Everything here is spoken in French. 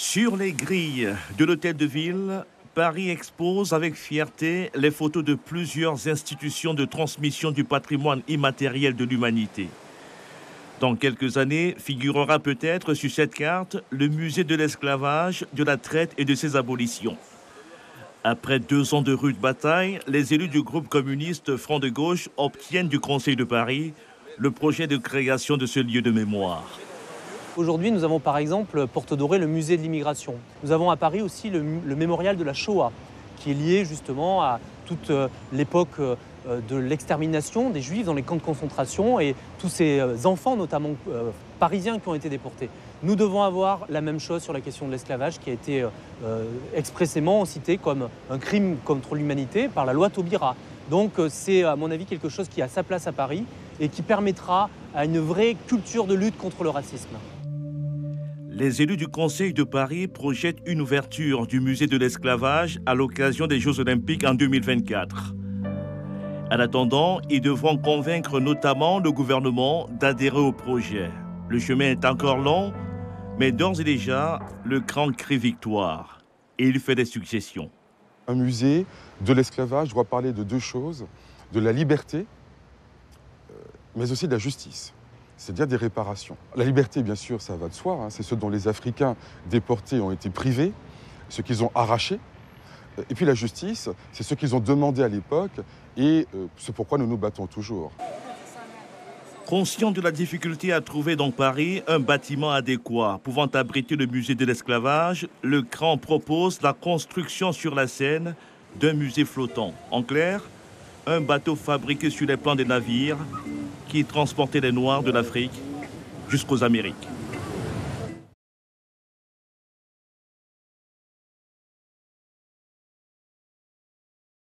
Sur les grilles de l'hôtel de ville, Paris expose avec fierté les photos de plusieurs institutions de transmission du patrimoine immatériel de l'humanité. Dans quelques années, figurera peut-être sur cette carte le musée de l'esclavage, de la traite et de ses abolitions. Après 2 ans de rude bataille, les élus du groupe communiste Front de Gauche obtiennent du Conseil de Paris le projet de création de ce lieu de mémoire. Aujourd'hui, nous avons par exemple, Porte Dorée, le musée de l'immigration. Nous avons à Paris aussi le mémorial de la Shoah, qui est lié justement à toute l'époque de l'extermination des Juifs dans les camps de concentration et tous ces enfants, notamment parisiens, qui ont été déportés. Nous devons avoir la même chose sur la question de l'esclavage, qui a été expressément cité comme un crime contre l'humanité par la loi Taubira. Donc c'est à mon avis quelque chose qui a sa place à Paris et qui permettra à une vraie culture de lutte contre le racisme. Les élus du Conseil de Paris projettent une ouverture du musée de l'esclavage à l'occasion des Jeux Olympiques en 2024. En attendant, ils devront convaincre notamment le gouvernement d'adhérer au projet. Le chemin est encore long, mais d'ores et déjà, le grand crie victoire. Et il fait des suggestions. Un musée de l'esclavage doit parler de 2 choses, de la liberté, mais aussi de la justice, c'est-à-dire des réparations. La liberté, bien sûr, ça va de soi, c'est ce dont les Africains déportés ont été privés, ce qu'ils ont arraché. Et puis la justice, c'est ce qu'ils ont demandé à l'époque et c'est pourquoi nous nous battons toujours. Conscient de la difficulté à trouver dans Paris un bâtiment adéquat pouvant abriter le musée de l'esclavage, le CRAN propose la construction sur la Seine d'un musée flottant. En clair, un bateau fabriqué sur les plans des navires qui transportait les Noirs de l'Afrique jusqu'aux Amériques.